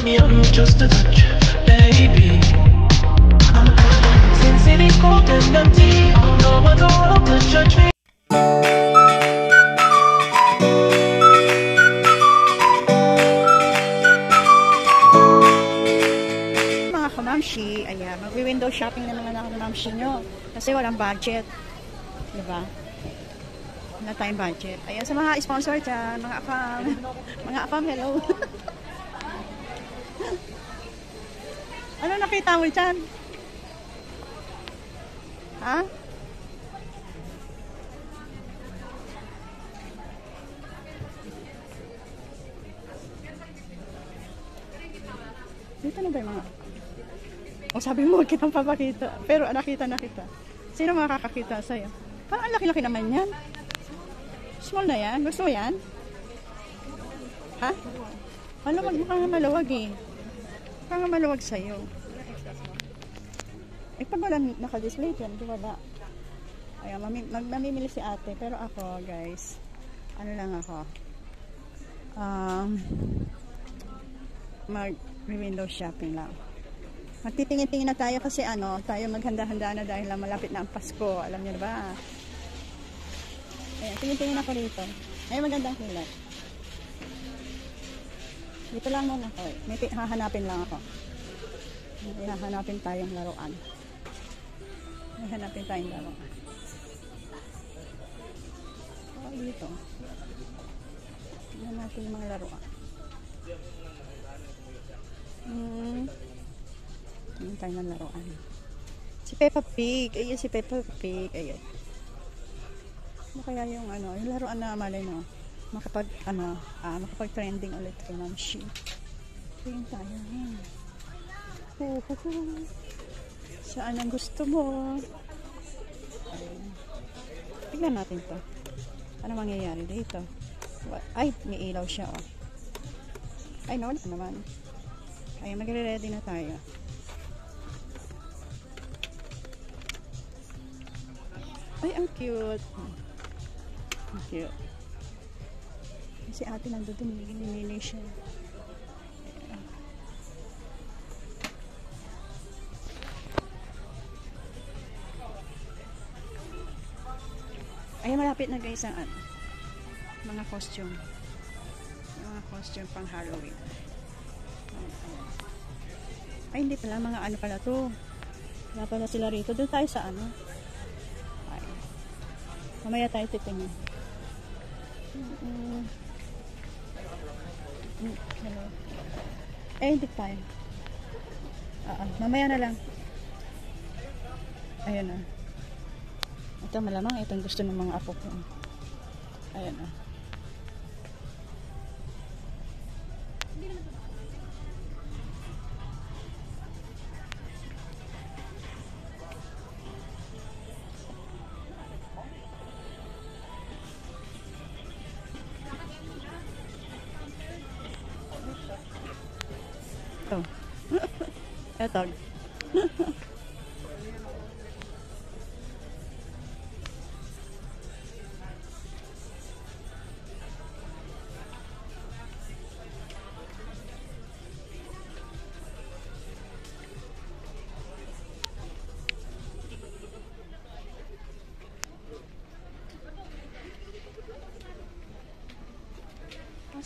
me on just a touch, baby. Since it is cold and empty, no one will ever judge me. Mga kamamshi, ayan, mag-window shopping na naman ako ng mamshi nyo kasi walang budget, diba? Wala tayong budget. Ayan, sa mga sponsor dyan, mga afam, hello. Ano nakita mo dyan? Ha? Dito na ba yung mga... O sabi mo, huwag kitang papakita. Pero nakita na kita. Sino makakakita sa'yo? Parang ang laki-laki naman yan. Small na yan? Gusto mo yan? Ha? Maluwag, mukhang maluwag eh. Mukhang maluwag sa'yo. Eh, pag wala naka-display dyan, di ba ba? Ayan, mamimili si ate. Pero ako, guys, ano lang ako, mag-window shopping lang. Magtitingin-tingin na tayo kasi tayo maghanda-handa na dahil malapit na ang Pasko. Alam niyo ba? Ayan, tingin-tingin ako rito. Ay, magandang kilay. Dito lang muna ako. May hahanapin lang ako. May hahanapin tayong laruan. May hanapin tayong laruan. Oh, dito. Tingnan natin yung mga laruan. Tingnan tayo ng laruan. Si Peppa Pig. Ayun, si Peppa Pig. Ayun. Ano kaya yung yung laruan na malay mo makapag-trending ulit kay Mamshi. Tingin tayo. Saan ang gusto mo? Ayun. Tignan natin to. Ano mangyayari dito? Ay, may ilaw siya Ay, wala naman. Ay, magre-ready na tayo. Ay, ang cute. Ang cute. Si ate nandun, nilini siya. Ay, malapit na guys ang mga costume. Mga costume pang Halloween. Ay, hindi pala. Mga pala to. Wala pala sila rito. Doon tayo sa Ay. Mamaya tayo titingin. Hello. Hindi tayo. Mamaya na lang. Ayan na. Ito malamang itong gusto ng mga apo ko. Ayan na. Ito.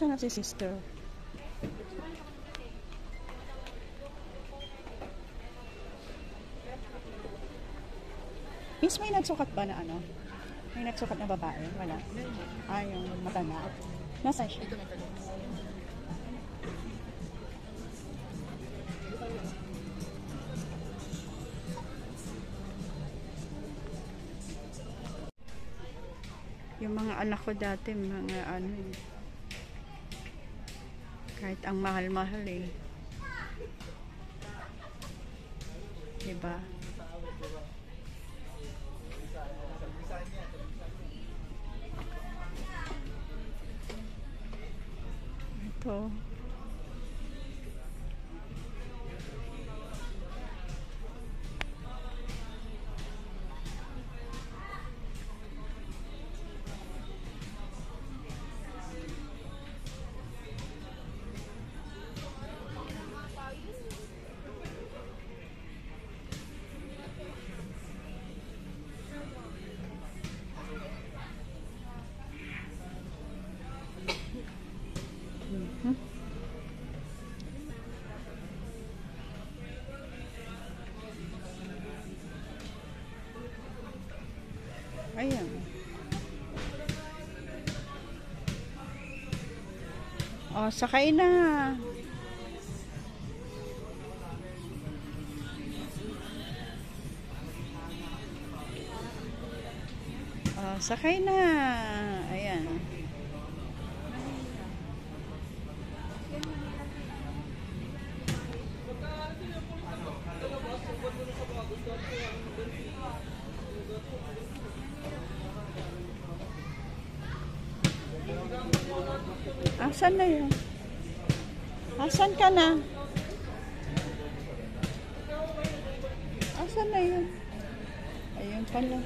Saan na si sister? Miss, may nagsukat ba na May nagsukat na babae? Wala. Yung matanda. Nasaan siya? Yung mga anak ko dati, mga kahit ang mahal-mahal diba? Ito. Oh, sakay na. Oh, sakay na. Ayan. Asan na yun? Asan ka na? Asan na yun? Ayun pala.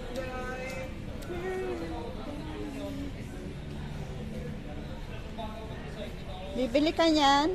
Bibili ka niyan?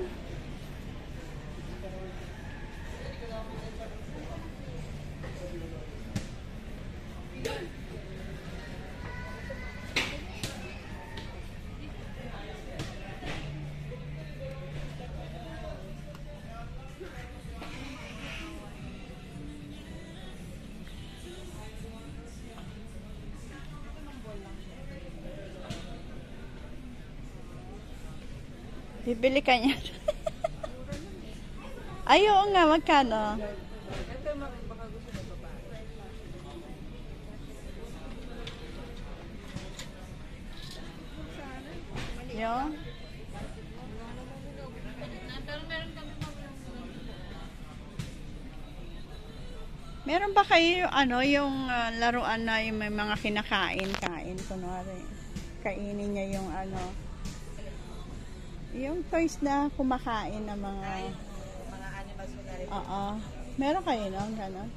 Bibili ka niyan? Ay, oo nga, magkano? Yun? Meron ba kayo yung laruan na yung may mga kinakain-kain, kunwari, kainin niya yung yung toys na kumakain ng mga animals na rin. Oo. Meron kayo nun, gano'n?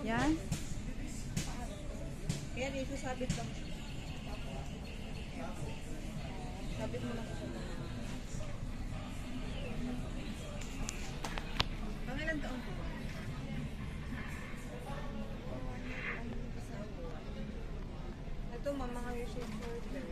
Yan? Kaya dito sabit lang. Sabit mo lang. Pangilang taon ko ba? Ito mga usual order.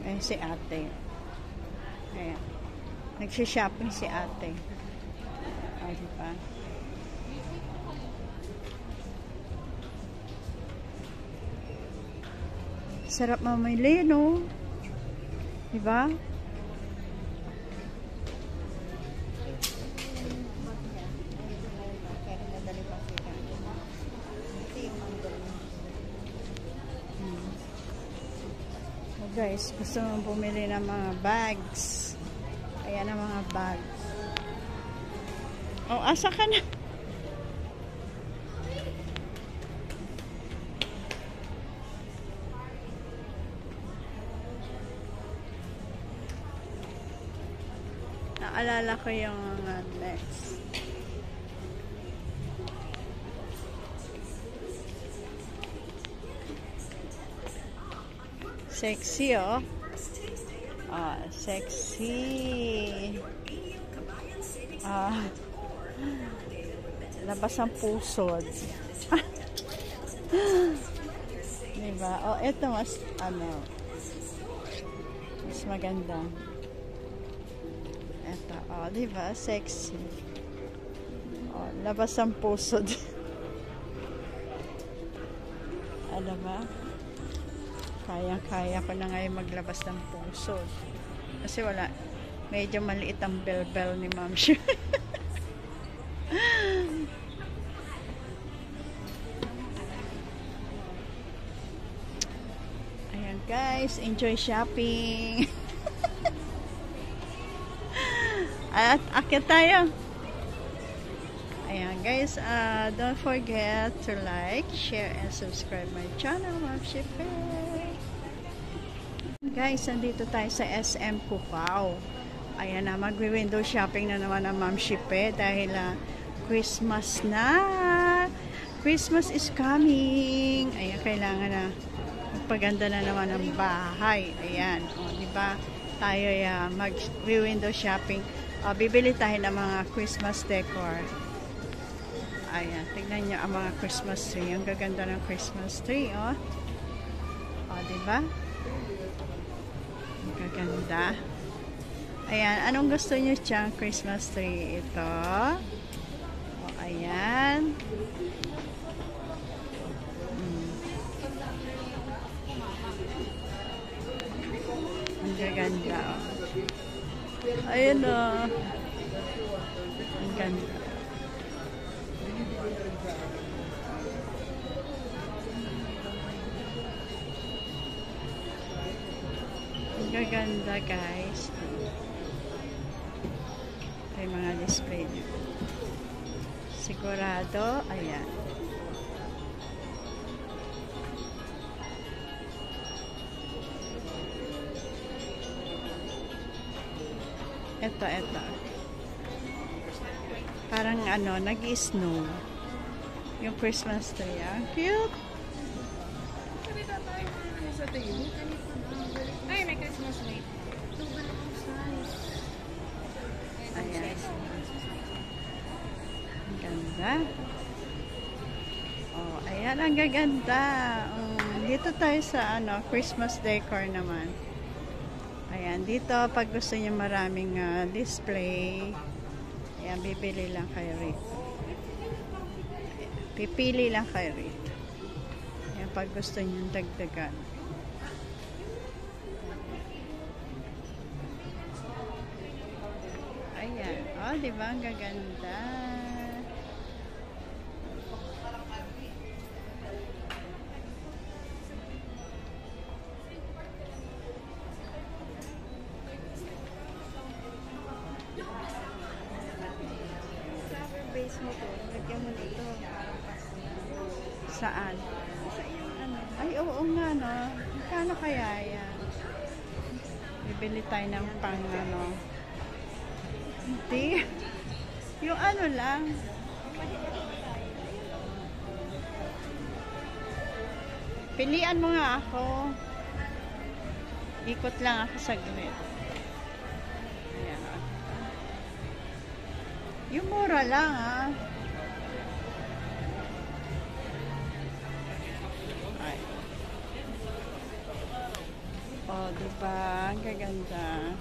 Ayan si ate. Ayan. Nagsishopping si ate. O, diba? Sarap mamili, no? Diba? Guys, gusto mong bumili ng mga bags. Ayan ang mga bags. Oh, asa ka na? Naalala ko yung mga next. Sexy, oh. Ah, sexy. Ah. Labas ang pusod. Diba? Oh, ito mas, mas maganda. Ito, oh, diba? Sexy. Oh, labas ang pusod. Ano ba? Kayang-kaya ko na ngayon maglabas ng puso. Kasi wala. Medyo maliit ang bell-bell ni Ma'am Shi. Ayan guys, enjoy shopping. At akyat tayo. Ayan guys, don't forget to like, share, and subscribe my channel, Ma'am Shipe. Guys, nandito tayo sa SM Cubao. Ayan na, magwi-window shopping na naman ang Ma'am Shipe dahil Christmas na. Christmas is coming. Ayan, kailangan na magpaganda na naman ang bahay. Ayan, o, diba? Tayo mag-window shopping. Bibili tayo ng mga Christmas decor. Ayan, tignan nyo ang mga Christmas tree. Ang gaganda ng Christmas tree, oh. O, diba? Ang gaganda. Ayan, anong gusto nyo dyan Christmas tree? Ito. O, ayan. Ang gaganda, oh. Ayan, oh. Ang ganda. Ang gaganda guys. Ito yung mga display niya. Sigurado, ayan. Ito. Parang ano, nag-snow. Yung Christmas tree, ah. Cute! Ay, may Christmas light. Ayan. Ang ganda. Oh, ayan, ang gaganda. Dito tayo sa ano, Christmas decor naman. Ayan, dito pag gusto niyo maraming display, ayan, bibili lang kayo rito. Pipili lang kayo rito. Ayan, pag gusto niyo dagdagan. Ayan, oh, diba? Ang gaganda. Base mo to. Lagyan mo nito. Saan? Sa iyong ano. Ay, oo nga, no? Magkano kaya yan? Bibili tayo ng pang, ano. Hindi. Yung ano lang. Pilian mo nga ako. Ikot lang ako saglit. Ayan. Yung mura lang, ah. Ay. Oh, diba? Ang gaganda.